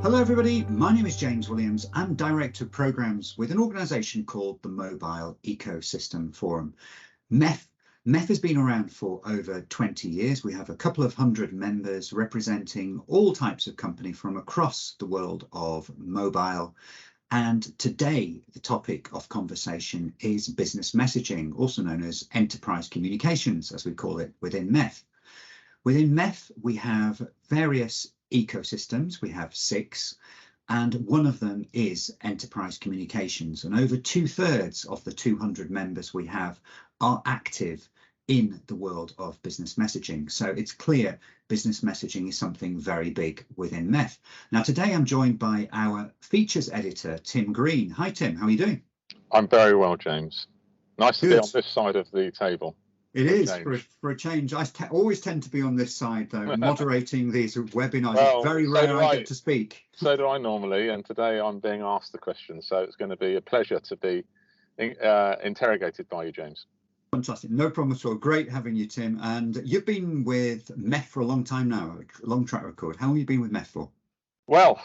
Hello everybody, my name is James Williams. I'm Director of Programs with an organisation called the Mobile Ecosystem Forum. MEF has been around for over 20 years. We have a couple of hundred members representing all types of company from across the world of mobile. And today, the topic of conversation is business messaging, also known as enterprise communications, as we call it within MEF. Within MEF, we have various ecosystems. We have 6, and one of them is enterprise communications. And over 2/3 of the 200 members we have are active in the world of business messaging. So it's clear business messaging is something very big within MEF. Now, today I'm joined by our features editor, Tim Green. Hi, Tim. How are you doing? I'm very well, James. Nice to Good. be on this side of the table. It is for a change. I always tend to be on this side, though, moderating these webinars. Well, it's very rare I get to speak. So do I normally, and today I'm being asked the question, so it's going to be a pleasure to be interrogated by you, James. Fantastic. No problem at all. Great having you, Tim. And you've been with MEF for a long time now, a long track record. How long have you been with MEF for? Well,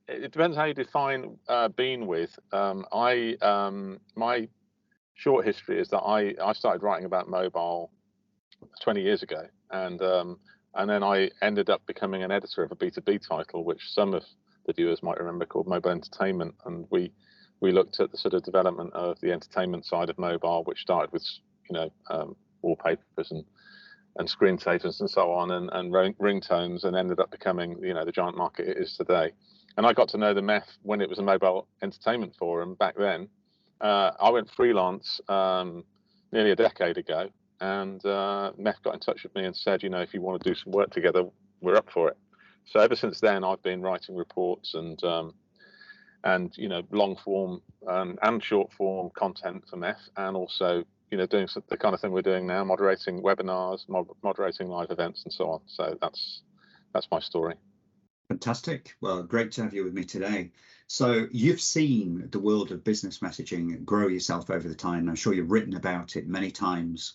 it depends how you define been with. My short history is that I started writing about mobile 20 years ago, and then I ended up becoming an editor of a B2B title, which some of the viewers might remember, called Mobile Entertainment, and we looked at the sort of development of the entertainment side of mobile, which started with wallpapers and screensavers and so on, and ringtones, and ended up becoming the giant market it is today. And I got to know the MEF when it was a mobile entertainment forum back then. I went freelance nearly a decade ago, and MEF got in touch with me and said, if you want to do some work together, we're up for it. So ever since then, I've been writing reports and long form and short form content for MEF, and also doing the kind of thing we're doing now, moderating webinars, moderating live events, and so on. So that's my story. Fantastic. Well, great to have you with me today. So you've seen the world of business messaging grow yourself over the time. I'm sure you've written about it many times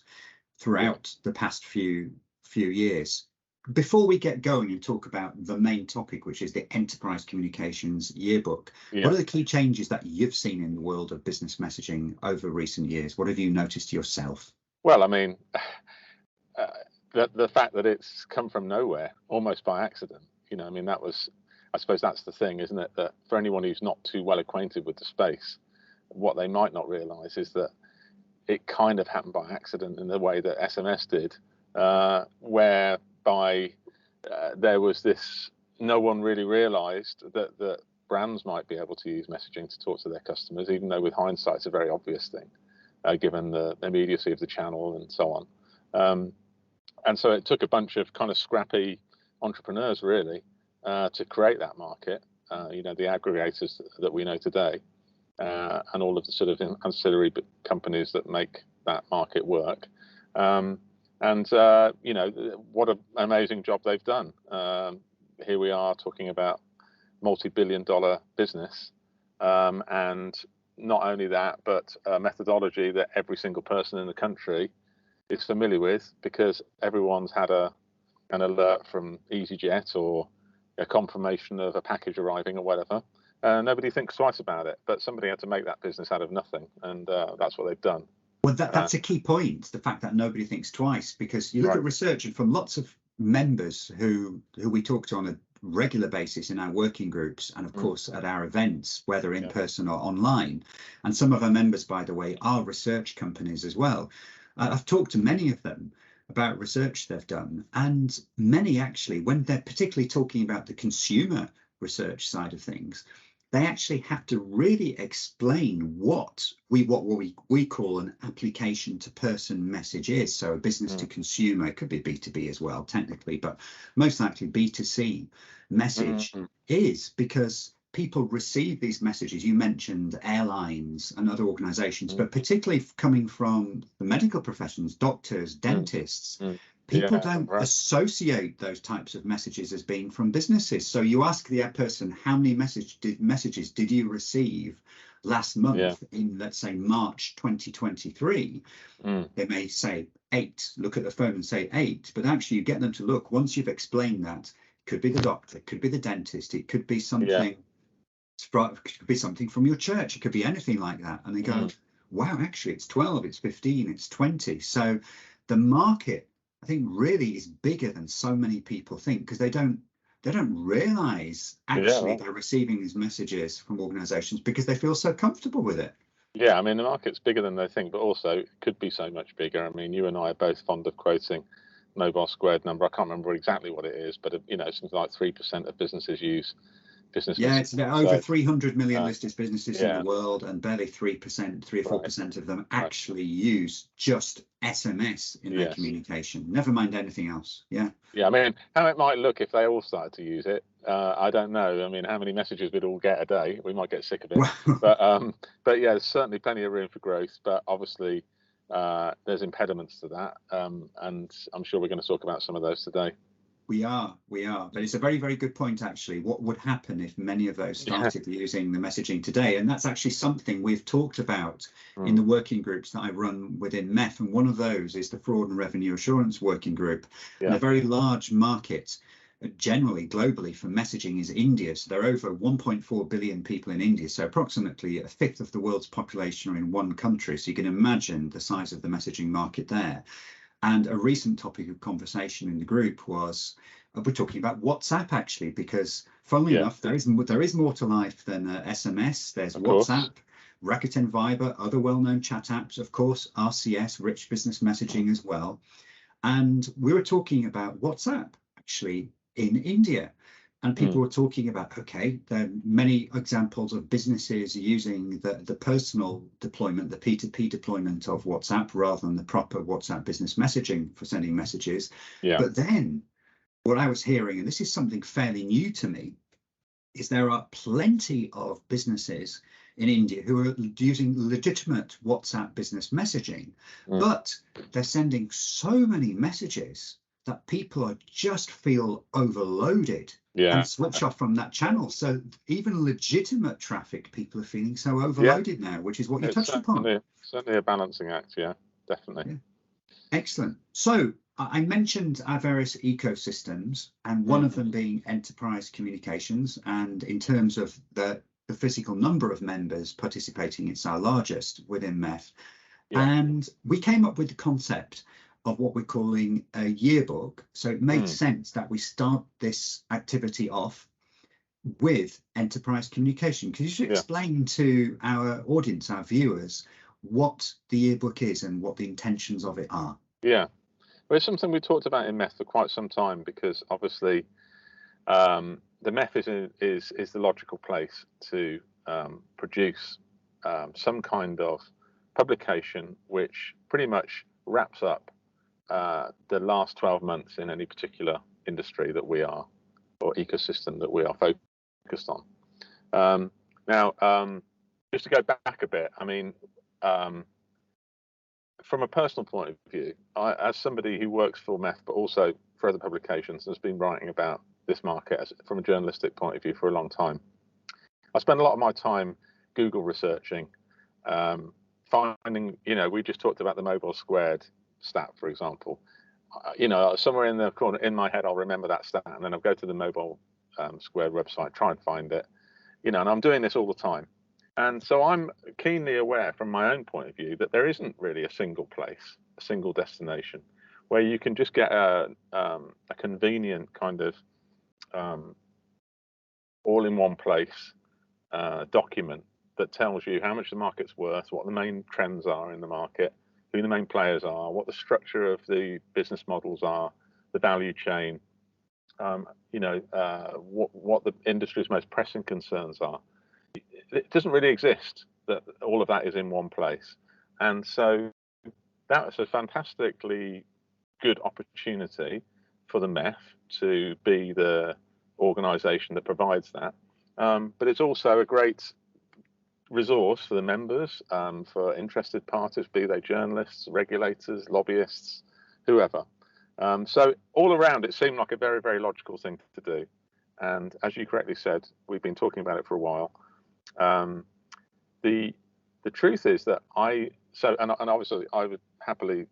throughout the past few years. Before we get going and talk about the main topic, which is the Enterprise Communications Yearbook, what are the key changes that you've seen in the world of business messaging over recent years? What have you noticed yourself? Well, I mean, the fact that it's come from nowhere, almost by accident. I suppose that's the thing, isn't it? That for anyone who's not too well acquainted with the space, what they might not realise is that it kind of happened by accident in the way that SMS did, whereby there was this, no one really realised that brands might be able to use messaging to talk to their customers, even though with hindsight it's a very obvious thing, given the immediacy of the channel and so on. And so it took a bunch of kind of scrappy entrepreneurs really to create that market, the aggregators that we know today, and all of the sort of ancillary companies that make that market work. And what an amazing job they've done. Here we are talking about multi-billion-dollar business, and not only that, but a methodology that every single person in the country is familiar with, because everyone's had an alert from EasyJet or a confirmation of a package arriving or whatever. Nobody thinks twice about it, but somebody had to make that business out of nothing, and that's what they've done. Well, that's a key point, the fact that nobody thinks twice, because you look at research, and from lots of members who we talk to on a regular basis in our working groups, and of course at our events, whether in person or online, and some of our members, by the way, are research companies as well. I've talked to many of them about research they've done, and many actually, when they're particularly talking about the consumer research side of things, they actually have to really explain what we call an application to person message is. So a business to consumer, it could be B2B as well technically, but most likely B2C message is, because people receive these messages. You mentioned airlines and other organizations, but particularly coming from the medical professions, doctors, dentists, people don't associate those types of messages as being from businesses. So you ask the person, how many messages did you receive last month in, let's say, March 2023? They may say 8, look at the phone and say 8, but actually you get them to look, once you've explained that, could be the doctor, it could be the dentist, it could be something, it could be something from your church, it could be anything like that. And they go, wow, actually it's 12, it's 15, it's 20. So the market, I think, really is bigger than so many people think, because they don't realize actually they're receiving these messages from organizations because they feel so comfortable with it. Yeah, I mean, the market's bigger than they think, but also it could be so much bigger. I mean, you and I are both fond of quoting mobile squared number. I can't remember exactly what it is, but something like 3% of businesses use business. Yeah, it's about over 300 million listed businesses in the world, and barely 3 or 4% of them actually use just SMS in their communication. Never mind anything else. Yeah. Yeah, I mean, how it might look if they all started to use it, I don't know. I mean, how many messages we'd all get a day? We might get sick of it. But yeah, there's certainly plenty of room for growth. But obviously, there's impediments to that, and I'm sure we're going to talk about some of those today. We are, but it's a very, very good point, actually. What would happen if many of those started using the messaging today? And that's actually something we've talked about in the working groups that I run within MEF. And one of those is the Fraud and Revenue Assurance Working Group. And a very large market, generally globally, for messaging is India. So there are over 1.4 billion people in India. So approximately a fifth of the world's population are in one country. So you can imagine the size of the messaging market there. And a recent topic of conversation in the group was, we're talking about WhatsApp, actually, because funnily enough, there is more to life than SMS. There's WhatsApp, Rakuten, Viber, other well-known chat apps, of course, RCS, rich business messaging as well. And we were talking about WhatsApp, actually, in India. And people were talking about, okay, there are many examples of businesses using the personal deployment, the P2P deployment of WhatsApp rather than the proper WhatsApp business messaging for sending messages. But then what I was hearing, and this is something fairly new to me, is there are plenty of businesses in India who are using legitimate WhatsApp business messaging, but they're sending so many messages that people just feel overloaded and switch off from that channel. So even legitimate traffic, people are feeling so overloaded now, which is what you touched upon. Certainly a balancing act, definitely. Excellent. So I mentioned our various ecosystems, and one of them being enterprise communications. And in terms of the physical number of members participating, it's our largest within MEF. And we came up with the concept of what we're calling a yearbook. So it made sense that we start this activity off with enterprise communication. Could you just explain to our audience, our viewers, what the yearbook is and what the intentions of it are? Yeah, well, it's something we talked about in MEF for quite some time, because obviously the MEF is the logical place to produce some kind of publication which pretty much wraps up the last 12 months in any particular industry that we are, or ecosystem that we are focused on. Now, just to go back a bit, I mean, from a personal point of view, as somebody who works for MEF, but also for other publications, and has been writing about this market from a journalistic point of view for a long time, I spend a lot of my time Google researching, finding, we just talked about the mobile squared stat, for example. Somewhere in the corner in my head, I'll remember that stat, and then I'll go to the mobile squared website, try and find it, and I'm doing this all the time. And so I'm keenly aware from my own point of view that there isn't really a single place, a single destination where you can just get a convenient kind of all in one place document that tells you how much the market's worth, what the main trends are in the market, who the main players are, what the structure of the business models are, the value chain, what the industry's most pressing concerns are. It doesn't really exist that all of that is in one place. And so that's a fantastically good opportunity for the MEF to be the organization that provides that. But it's also a great resource for the members, for interested parties, be they journalists, regulators, lobbyists, whoever. So all around, it seemed like a very, very logical thing to do. And as you correctly said, we've been talking about it for a while. The truth is that and obviously I would happy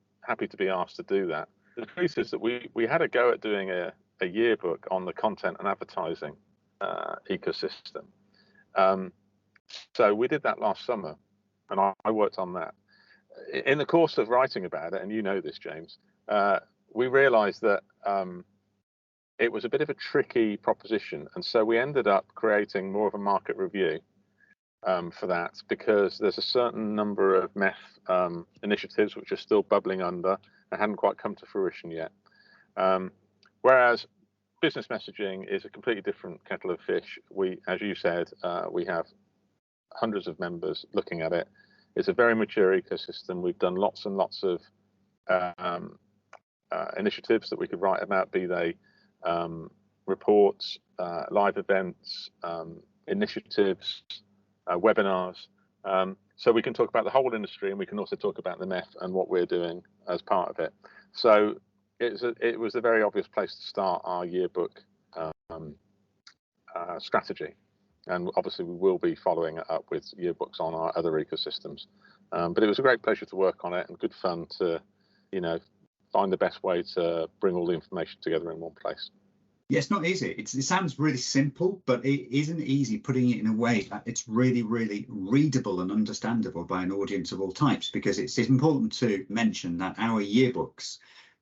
to be asked to do that. The truth is that we had a go at doing a a yearbook on the content and advertising ecosystem. So we did that last summer, and I worked on that. In the course of writing about it, and you know this, James, we realized that it was a bit of a tricky proposition, and so we ended up creating more of a market review for that, because there's a certain number of MEF initiatives which are still bubbling under and hadn't quite come to fruition yet. Whereas business messaging is a completely different kettle of fish. We, as you said, we have hundreds of members looking at it. It's a very mature ecosystem. We've done lots and lots of initiatives that we could write about, be they reports, live events, initiatives, webinars. So we can talk about the whole industry, and we can also talk about the MEF and what we're doing as part of it. So it was a very obvious place to start our yearbook strategy. And obviously we will be following it up with yearbooks on our other ecosystems. But it was a great pleasure to work on it, and good fun to, find the best way to bring all the information together in one place. Yeah, it's not easy. It sounds really simple, but it isn't easy putting it in a way that it's really, really readable and understandable by an audience of all types, because it's important to mention that our yearbooks,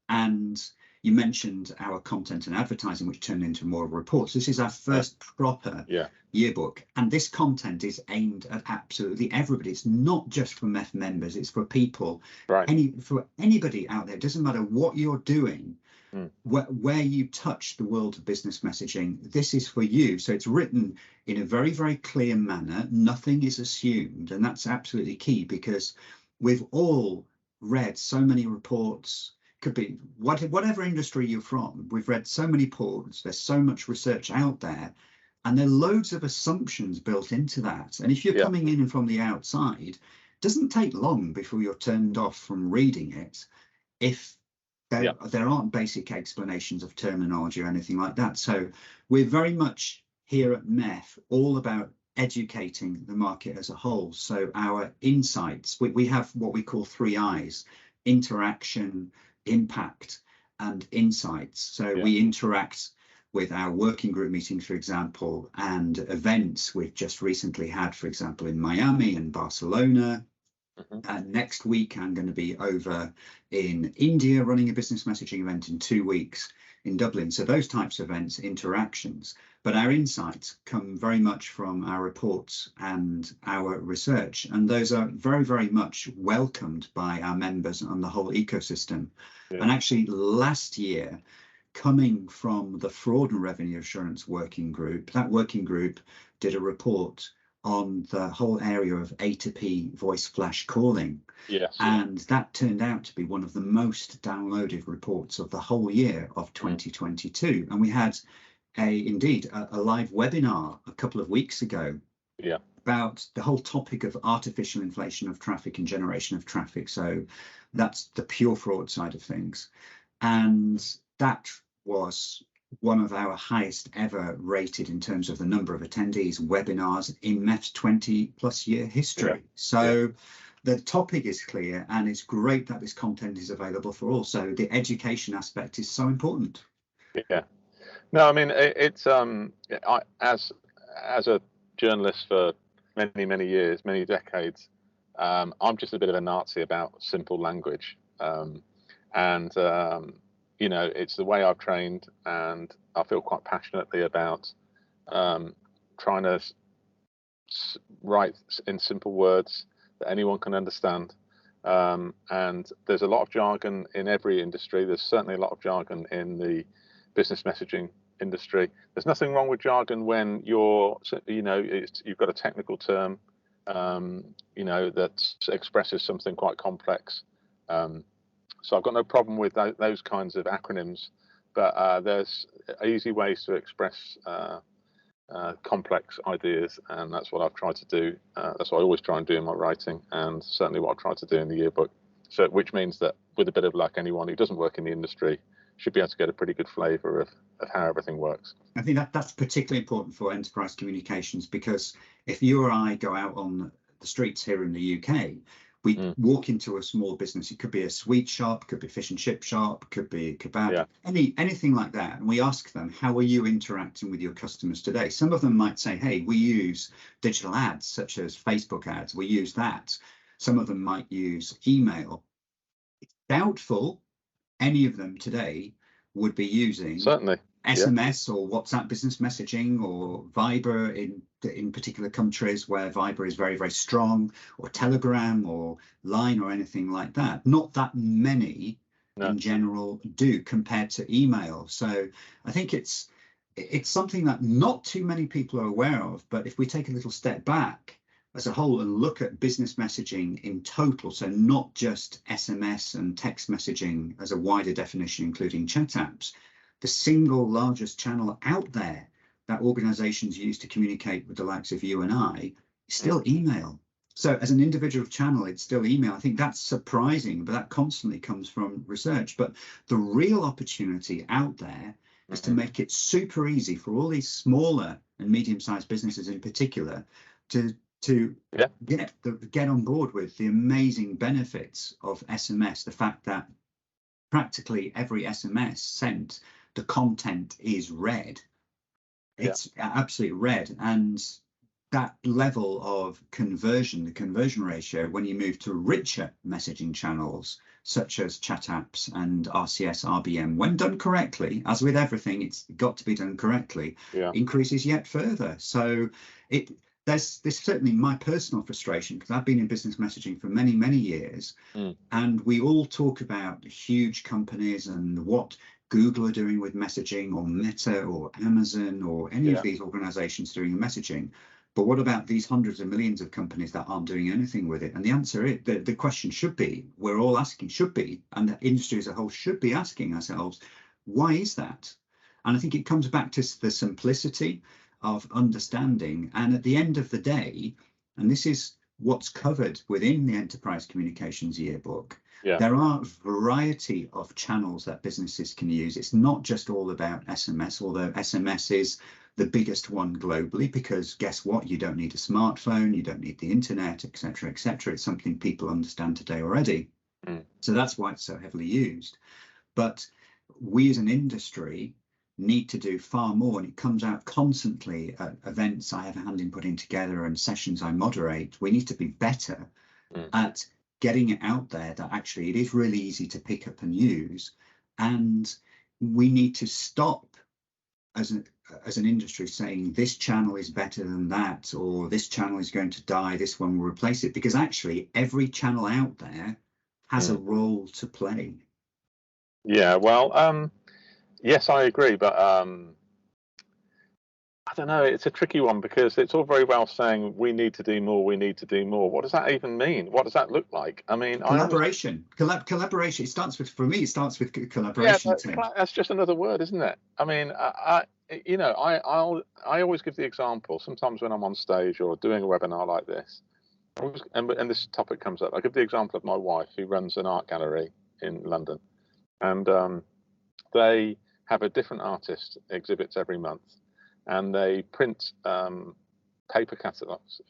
and you mentioned our content and advertising, which turned into more reports. This is our first proper yearbook, and this content is aimed at absolutely everybody. It's not just for MEF members, it's for people, for anybody out there. It doesn't matter what you're doing, where you touch the world of business messaging, this is for you. So it's written in a very, very clear manner. Nothing is assumed, and that's absolutely key, because we've all read so many reports. Could be whatever industry you're from. We've read so many reports. There's so much research out there, and there are loads of assumptions built into that. And if you're coming in from the outside, it doesn't take long before you're turned off from reading it if there aren't basic explanations of terminology or anything like that. So we're very much here at MEF all about educating the market as a whole. So our insights, we have what we call 3 I's: interaction, impact, and insights. So we interact with our working group meetings, for example, and events we've just recently had, for example, in Miami and Barcelona. And next week I'm going to be over in India running a business messaging event in 2 weeks in Dublin. So those types of events, interactions. But our insights come very much from our reports and our research, and those are very, very much welcomed by our members and the whole ecosystem. And actually last year, coming from the fraud and revenue assurance working group, that working group did a report on the whole area of A2P voice flash calling. And that turned out to be one of the most downloaded reports of the whole year of 2022. And we had indeed a live webinar a couple of weeks ago about the whole topic of artificial inflation of traffic and generation of traffic. So that's the pure fraud side of things. And that was one of our highest ever rated in terms of the number of attendees, webinars in MEF's 20+ year history. So the topic is clear, and it's great that this content is available for all. So the education aspect is so important. No, I mean, it's as a journalist for many years, many decades, I'm just a bit of a Nazi about simple language, it's the way I've trained, and I feel quite passionately about trying to write in simple words that anyone can understand. And there's a lot of jargon in every industry. There's certainly a lot of jargon in the business messaging industry. There's nothing wrong with jargon when you've got a technical term, that expresses something quite complex. So I've got no problem with those kinds of acronyms, but there's easy ways to express complex ideas, and that's what I've tried to do. That's what I always try and do in my writing, and certainly what I've tried to do in the yearbook. So, which means that with a bit of luck, anyone who doesn't work in the industry should be able to get a pretty good flavour of how everything works. I think that's particularly important for enterprise communications, because if you or I go out on the streets here in the UK, We walk into a small business. It could be a sweet shop, could be fish and chip shop, could be a kebab, anything like that. And we ask them, how are you interacting with your customers today? Some of them might say, hey, we use digital ads such as Facebook ads. We use that. Some of them might use email. It's doubtful any of them today would be using SMS or WhatsApp business messaging or Viber in particular countries where Viber is very, very strong, or Telegram or Line or anything like that. Not that many in general do compared to email. So I think it's something that not too many people are aware of. But if we take a little step back as a whole and look at business messaging in total, so not just SMS and text messaging as a wider definition, including chat apps, the single largest channel out there that organizations use to communicate with the likes of you and I is still email. So as an individual channel, it's still email. I think that's surprising, but that constantly comes from research. But the real opportunity out there is to make it super easy for all these smaller and medium-sized businesses in particular to get on board with the amazing benefits of SMS. The fact that practically every SMS sent, the content is read. It's absolutely read. And that level of conversion, the conversion ratio, when you move to richer messaging channels, such as chat apps and RCS, RBM, when done correctly, as with everything, it's got to be done correctly, increases yet further. So there's certainly my personal frustration, because I've been in business messaging for many, many years, and we all talk about huge companies and what Google are doing with messaging, or Meta or Amazon or any of these organizations doing messaging. But what about these hundreds of millions of companies that aren't doing anything with it? And the answer is, the question should be, we're all asking, and the industry as a whole should be asking ourselves, why is that? And I think it comes back to the simplicity of understanding. And at the end of the day, and this is what's covered within the Enterprise Communications Yearbook, there are a variety of channels that businesses can use. It's not just all about SMS, although SMS is the biggest one globally, because guess what? You don't need a smartphone, you don't need the internet, etc., etc. It's something people understand today already. So that's why it's so heavily used. But we as an industry need to do far more, and it comes out constantly at events I have a hand in putting together and sessions I moderate. We need to be better at getting it out there that actually it is really easy to pick up and use, and we need to stop as an industry saying this channel is better than that, or this channel is going to die, this one will replace it, because actually every channel out there has a role to play. Yes, I agree, but I don't know, it's a tricky one, because it's all very well saying we need to do more, we need to do more. What does that even mean? What does that look like? I mean, collaboration. Collaboration. It starts with, for me, it starts with collaboration. That's just another word, isn't it? I mean, I always give the example. Sometimes when I'm on stage or doing a webinar like this, and this topic comes up, I give the example of my wife, who runs an art gallery in London, and they have a different artist exhibits every month, and they print paper catalogs,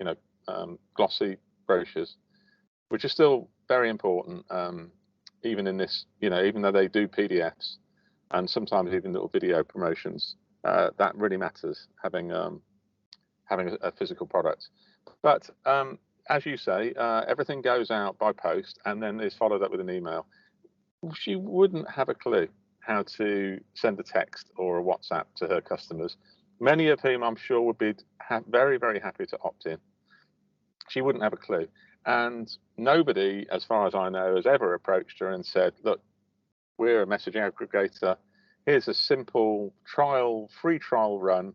glossy brochures, which are still very important, even in this, even though they do PDFs and sometimes even little video promotions, that really matters, having a physical product. But as you say, everything goes out by post and then is followed up with an email. She wouldn't have a clue how to send a text or a WhatsApp to her customers, many of whom I'm sure would be very, very happy to opt in. She wouldn't have a clue. And nobody, as far as I know, has ever approached her and said, look, we're a messaging aggregator. Here's a simple free trial run.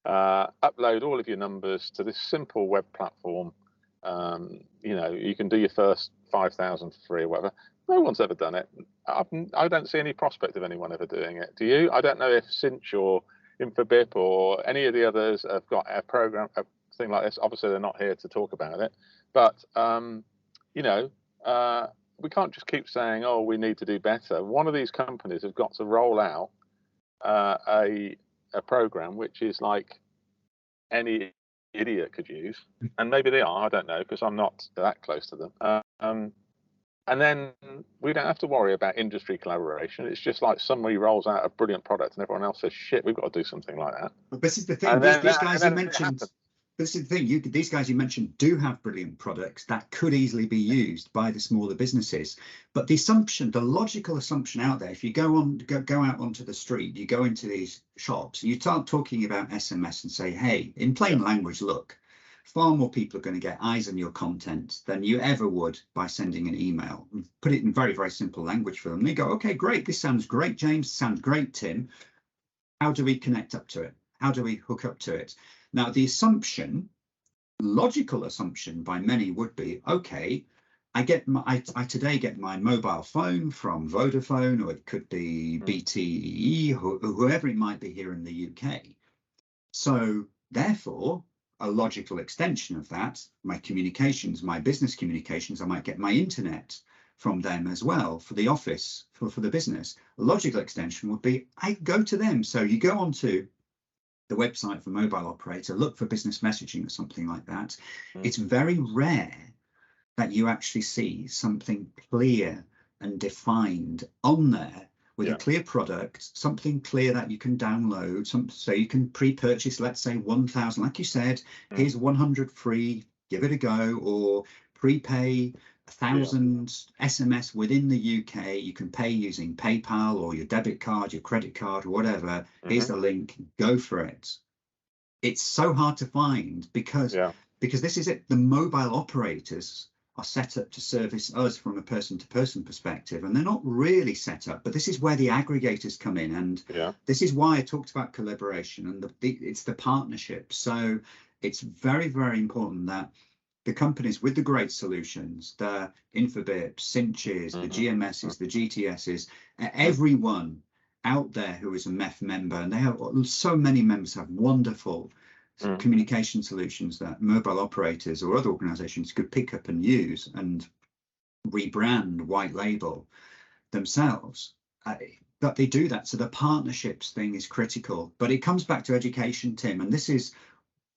Upload all of your numbers to this simple web platform. You can do your first 5,000 for free or whatever. No one's ever done it. I don't see any prospect of anyone ever doing it. Do you? I don't know if Cinch or Infobip or any of the others have got a program, a thing like this. Obviously, they're not here to talk about it. But, we can't just keep saying, oh, we need to do better. One of these companies have got to roll out a program which is like any idiot could use. And maybe they are, I don't know, because I'm not that close to them. And then we don't have to worry about industry collaboration. It's just like somebody rolls out a brilliant product and everyone else says, shit, we've got to do something like that. But this is the thing, these guys you mentioned, this is the thing, these guys you mentioned do have brilliant products that could easily be used by the smaller businesses. But the assumption, the logical assumption out there, if you go out onto the street, you go into these shops, you start talking about SMS and say, hey, in plain language, look, far more people are going to get eyes on your content than you ever would by sending an email. Put it in very, very simple language for them. They go, okay, great. This sounds great, James. Sounds great, Tim. How do we connect up to it? How do we hook up to it? Now, the assumption, logical assumption by many would be, okay, I today get my mobile phone from Vodafone, or it could be BT, whoever it might be here in the UK. So therefore, a logical extension of that, my communications, my business communications, I might get my internet from them as well for the office, for the business. A logical extension would be, I go to them. So you go onto the website for mobile operator, look for business messaging or something like that. It's very rare that you actually see something clear and defined on there with a clear product, something clear that you can download, so you can pre-purchase, let's say 1,000, like you said, here's 100 free, give it a go, or prepay 1,000 SMS within the UK. You can pay using PayPal or your debit card, your credit card, or whatever. Here's the link, go for it. It's so hard to find because this is it. The mobile operators are set up to service us from a person-to-person perspective, and they're not really set up, but this is where the aggregators come in, and this is why I talked about collaboration, and it's the partnership. So it's very, very important that the companies with the great solutions, the Infobips, Cinches, the GMSs, the GTSs, everyone out there who is a MEF member, and they have so many members have wonderful communication solutions that mobile operators or other organizations could pick up and use and rebrand, white label themselves. But they do that. So the partnerships thing is critical, but it comes back to education, Tim, and this is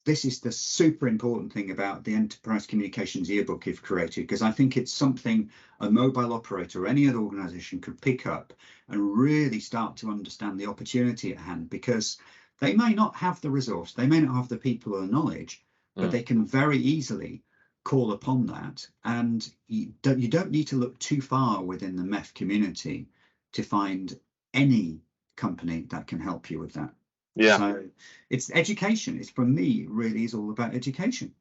the super important thing about the Enterprise Communications Yearbook you've created, because I think it's something a mobile operator or any other organization could pick up and really start to understand the opportunity at hand, because they may not have the resource, they may not have the people or the knowledge, but they can very easily call upon that. And you don't need to look too far within the MEF community to find any company that can help you with that. Yeah. So it's education. It's, for me, it really is all about education.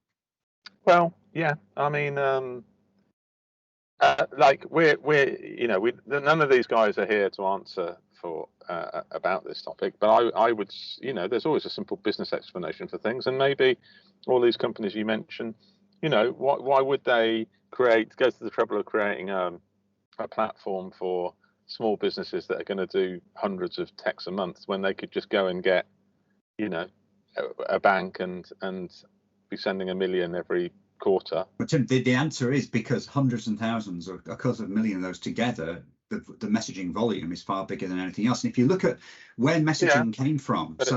Well, yeah. I mean, like we're none of these guys are here to answer for about this topic, but I would, there's always a simple business explanation for things, and maybe all these companies you mentioned, why would they go to the trouble of creating a platform for small businesses that are going to do hundreds of texts a month when they could just go and get, a bank and be sending 1 million every quarter? But Tim, the answer is because hundreds and thousands, or a couple of million of those together, the messaging volume is far bigger than anything else. And if you look at where messaging came from, but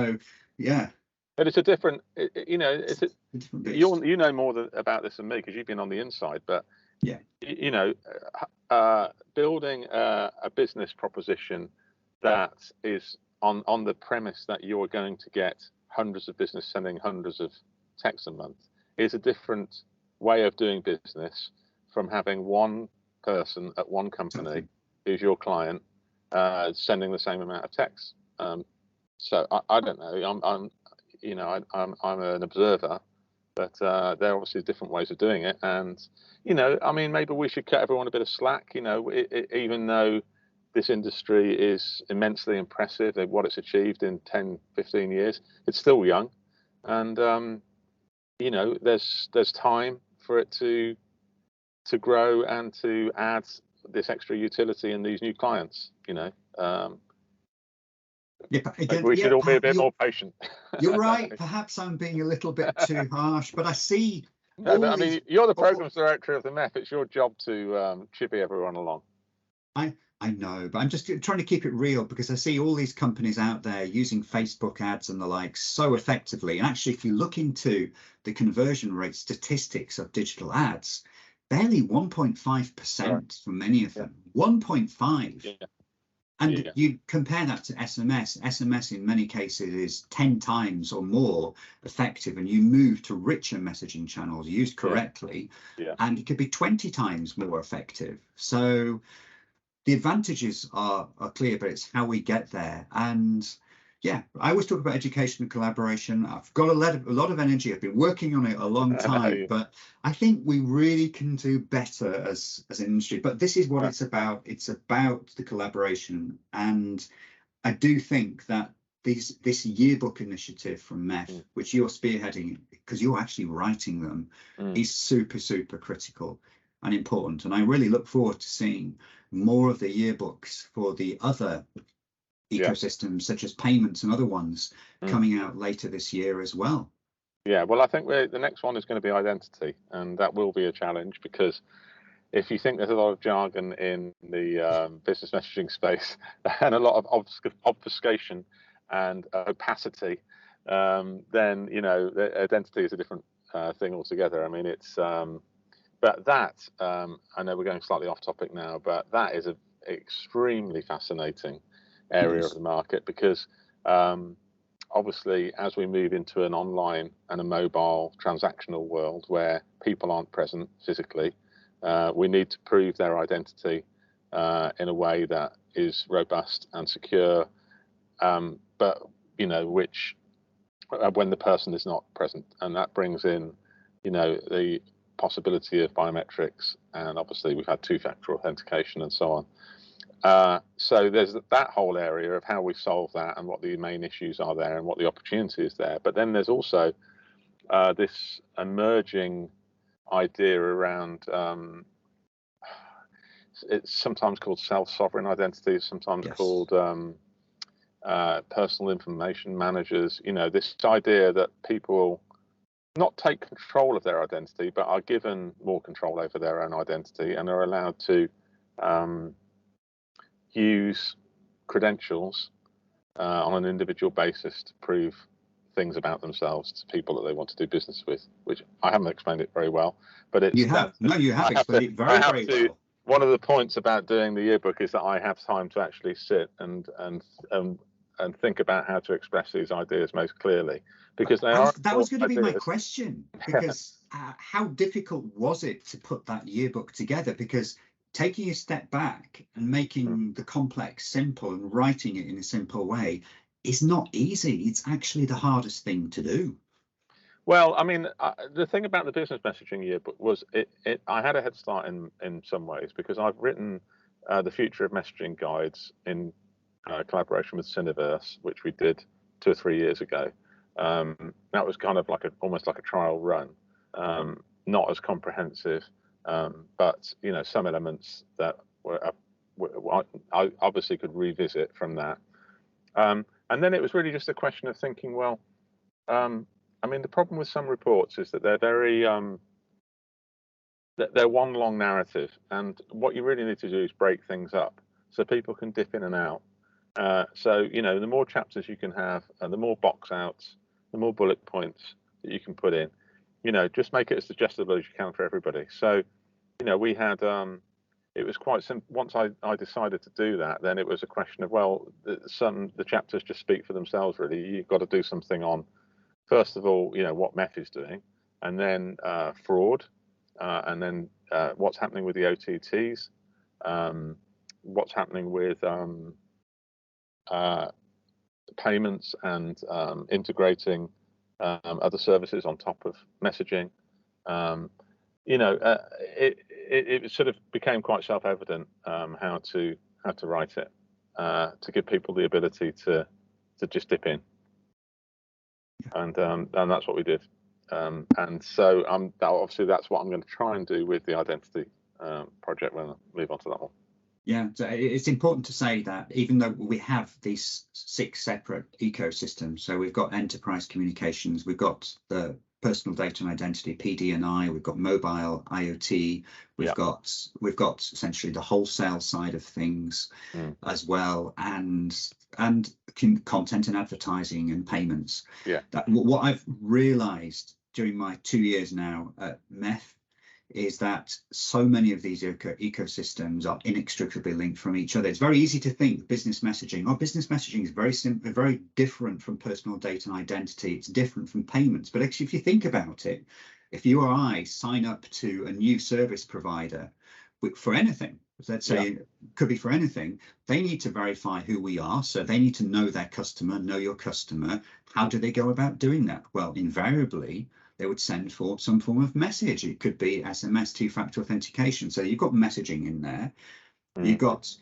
but it's a different, it's a different beast. You know more about this than me because you've been on the inside. But building a business proposition that is on the premise that you're going to get hundreds of business sending hundreds of texts a month is a different way of doing business from having one person at one company who's your client sending the same amount of texts. So I don't know. I'm an observer, but there are obviously different ways of doing it. And I mean, maybe we should cut everyone a bit of slack. Even though this industry is immensely impressive at what it's achieved in 10, 15 years, it's still young, and there's time for it to grow and to add this extra utility and these new clients. We should all be a bit more patient. You're right. Perhaps I'm being a little bit too harsh, but I see. No, but I mean, you're the programs director of the MEF. It's your job to chivvy everyone along. I know, but I'm just trying to keep it real, because I see all these companies out there using Facebook ads and the like so effectively. And actually, if you look into the conversion rate statistics of digital ads, barely 1.5% for many of them. 1.5. Yeah. And you compare that to SMS. SMS in many cases is 10 times or more effective, and you move to richer messaging channels used correctly, and it could be 20 times more effective. So the advantages are clear, but it's how we get there. And yeah, I always talk about education and collaboration. I've got a lot of energy. I've been working on it a long time, but I think we really can do better as an industry. But this is what it's about. It's about the collaboration. And I do think that this yearbook initiative from MEF, which you're spearheading, because you're actually writing them, is super, super critical and important. And I really look forward to seeing more of the yearbooks for the other ecosystems, such as payments and other ones, coming out later this year as well. Yeah, well, I think the next one is going to be identity, and that will be a challenge, because if you think there's a lot of jargon in the business messaging space and a lot of obfuscation and opacity, then, you know, the identity is a different thing altogether. I mean, it's but that I know we're going slightly off topic now, but that is an extremely fascinating area of the market, because obviously, as we move into an online and a mobile transactional world where people aren't present physically, we need to prove their identity in a way that is robust and secure, but, you know, which when the person is not present, and that brings in, you know, the possibility of biometrics, and obviously we've had two-factor authentication and so on. So there's that whole area of how we solve that, and what the main issues are there, and what the opportunity is there. But then there's also this emerging idea around it's sometimes called self-sovereign identity, sometimes called personal information managers. You know, this idea that people not take control of their identity, but are given more control over their own identity, and are allowed to use credentials on an individual basis to prove things about themselves to people that they want to do business with, which I haven't explained it very well, but it's you have explained it very well. One of the points about doing the yearbook is that I have time to actually sit and think about how to express these ideas most clearly, because that was going to be my question, because how difficult was it to put that yearbook together? Because taking a step back and making the complex simple and writing it in a simple way is not easy. It's actually the hardest thing to do. Well, I mean, the thing about the business messaging yearbook was I had a head start in some ways, because I've written the future of messaging guides in collaboration with Cineverse, which we did 2 or 3 years ago. That was kind of like almost like a trial run, not as comprehensive. But, you know, some elements that I obviously could revisit from that. And then it was really just a question of thinking, well, I mean, the problem with some reports is that they're very, they're one long narrative. And what you really need to do is break things up so people can dip in and out. So, you know, the more chapters you can have, and the more box outs, the more bullet points that you can put in, you know, just make it as digestible as you can for everybody. So, you know, we had, it was quite simple. Once I decided to do that, then it was a question of, well, the chapters just speak for themselves, really. You've got to do something on, first of all, you know, what MEF is doing, and then fraud, and then what's happening with the OTTs, what's happening with payments, and integrating other services on top of messaging. You know, it sort of became quite self-evident how to write it to give people the ability to just dip in, and that's what we did. And so obviously that's what I'm going to try and do with the identity project when I move on to that one. Yeah, so it's important to say that even though we have these 6 separate ecosystems, so we've got enterprise communications, we've got the personal data and identity, PD&I, we've got mobile IoT, we've got essentially the wholesale side of things as well, and content and advertising and payments. Yeah. What I've realized during my 2 years now at MEF is that so many of these ecosystems are inextricably linked from each other. It's very easy to think business messaging. Oh, business messaging is very simple, very different from personal data and identity. It's different from payments. But actually, if you think about it, if you or I sign up to a new service provider for anything, let's say it could be for anything, they need to verify who we are. So they need to know their customer, know your customer. How do they go about doing that? Well, invariably, they would send for some form of message. It could be SMS, two-factor authentication. So you've got messaging in there. You've got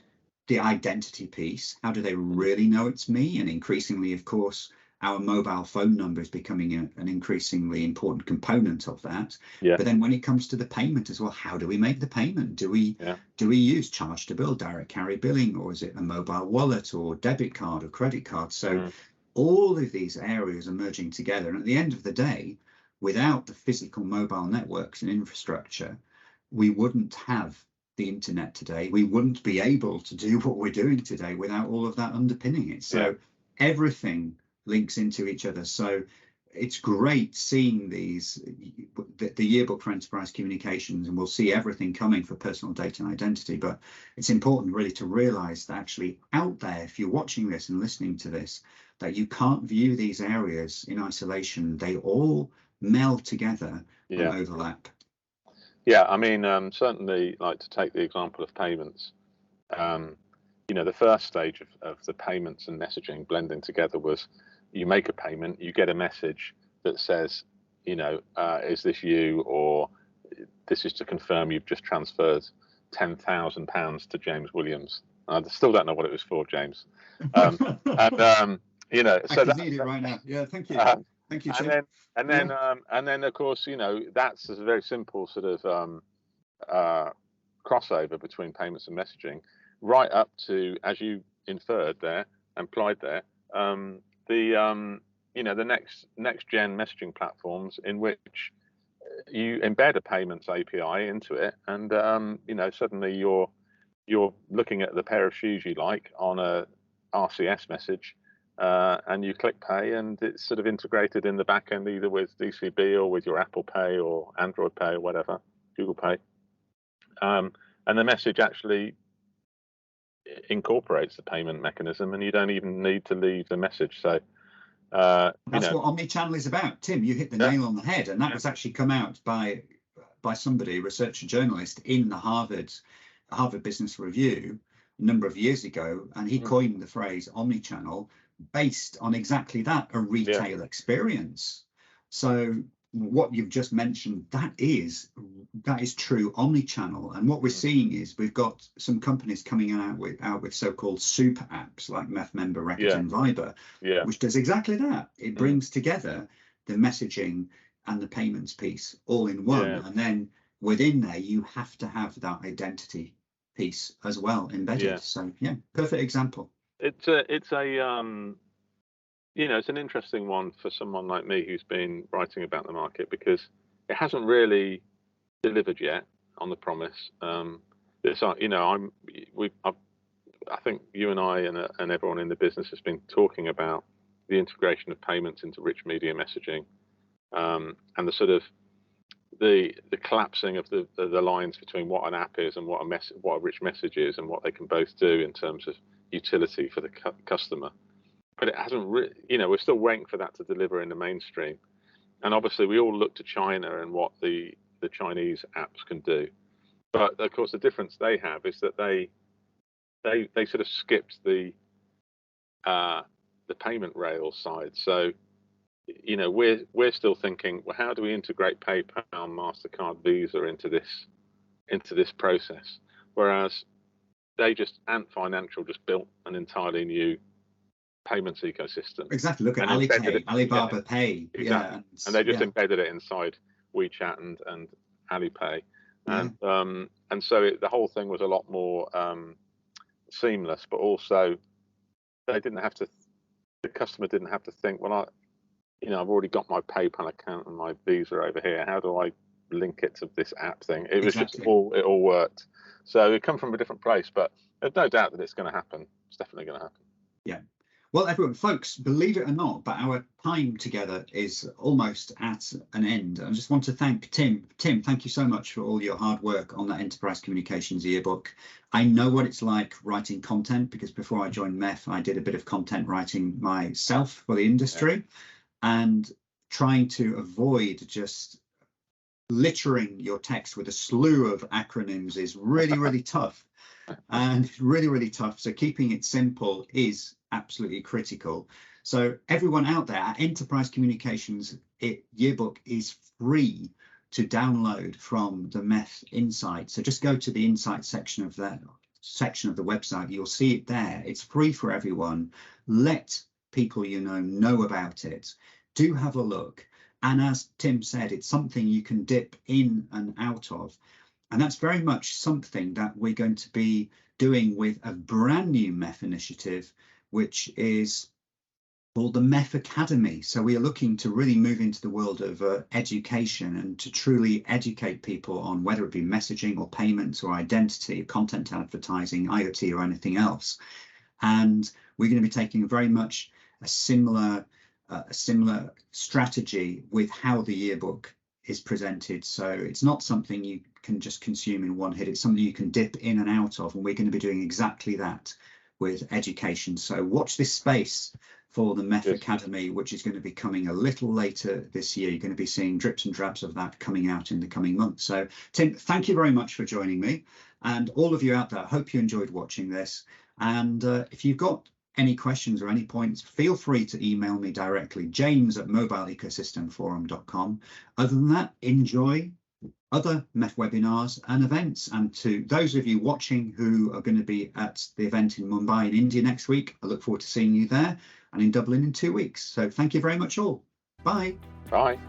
the identity piece. How do they really know it's me? And increasingly, of course, our mobile phone number is becoming an increasingly important component of that. Yeah. But then when it comes to the payment as well, how do we make the payment? Do we use charge to bill, direct carry billing, or is it a mobile wallet or debit card or credit card? So all of these areas are merging together. And at the end of the day, without the physical mobile networks and infrastructure, we wouldn't have the internet today. We wouldn't be able to do what we're doing today without all of that underpinning it. So everything links into each other. So it's great seeing these, the yearbook for enterprise communications, and we'll see everything coming for personal data and identity. But it's important really to realize that actually out there, if you're watching this and listening to this, that you can't view these areas in isolation. They all meld together and overlap. Yeah, I mean, certainly, like, to take the example of payments, the first stage of the payments and messaging blending together was you make a payment, you get a message that says, is this you, or this is to confirm you've just transferred £10,000 to James Williams. I still don't know what it was for, James. I can need it right now. Yeah, thank you. Thank you, Jim. And then, of course, that's a very simple sort of crossover between payments and messaging, right up to, as you inferred there, implied there, the next gen messaging platforms in which you embed a payments API into it, and suddenly you're looking at the pair of shoes you like on a RCS message, and you click pay, and it's sort of integrated in the back end, either with DCB or with your Apple Pay or Android Pay or whatever, Google Pay, and the message actually incorporates the payment mechanism, and you don't even need to leave the message. So that's what omnichannel is about. Tim, you hit the nail on the head, and that was actually come out by somebody, a researcher journalist in the Harvard Business Review a number of years ago, and he coined the phrase omnichannel based on exactly that, a retail experience. So what you've just mentioned, that is true omnichannel. And what we're seeing is we've got some companies coming out with so-called super apps like MEF Member, Rakuten, Viber, which does exactly that. It brings together the messaging and the payments piece all in one. And then within there, you have to have that identity piece as well embedded. So perfect example. It's an interesting one for someone like me who's been writing about the market, because it hasn't really delivered yet on the promise. I think you and I and everyone in the business has been talking about the integration of payments into rich media messaging, and the sort of the collapsing of the lines between what an app is and what a rich message is, and what they can both do in terms of utility for the customer. But it hasn't really, we're still waiting for that to deliver in the mainstream. And obviously we all look to China and what the Chinese apps can do. But of course the difference they have is that they sort of skipped the payment rails side. So, we're still thinking, well, how do we integrate PayPal, MasterCard, Visa into this process? Whereas they Ant Financial just built an entirely new payments ecosystem. Exactly. Look at Alipay, Alibaba Pay. Exactly. And they just embedded it inside WeChat and Alipay. And so the whole thing was a lot more seamless, but also the customer didn't have to think, well, I've already got my PayPal account and my Visa over here. How do I link it to this app thing? It was just it all worked. So it come from a different place, but there's no doubt that it's going to happen. It's definitely going to happen. Yeah. Well, everyone, folks, believe it or not, but our time together is almost at an end. I just want to thank Tim. Tim, thank you so much for all your hard work on that Enterprise Communications Yearbook. I know what it's like writing content, because before I joined MEF, I did a bit of content writing myself for the industry, and trying to avoid just littering your text with a slew of acronyms is really, really tough. And really, really tough. So keeping it simple is absolutely critical. So everyone out there, our Enterprise Communications Yearbook is free to download from the MEF Insight. So just go to the Insight section of the website. You'll see it there. It's free for everyone. Let people you know about it. Do have a look. And as Tim said, it's something you can dip in and out of. And that's very much something that we're going to be doing with a brand new MEF initiative, which is called the MEF Academy. So we are looking to really move into the world of education, and to truly educate people on whether it be messaging or payments or identity, content advertising, IoT, or anything else. And we're going to be taking very much a similar strategy with how the yearbook is presented. So it's not something you can just consume in one hit. It's something you can dip in and out of, and we're going to be doing exactly that with education. So watch this space for the MEF Academy, which is going to be coming a little later this year. You're going to be seeing drips and drabs of that coming out in the coming months. So Tim, thank you very much for joining me, and all of you out there, I hope you enjoyed watching this. And if you've got any questions or any points, feel free to email me directly, james@mobileecosystemforum.com. Other than that, enjoy other MEF webinars and events. And to those of you watching who are going to be at the event in Mumbai in India next week, I look forward to seeing you there, and in Dublin in 2 weeks. So thank you very much all. Bye. Bye.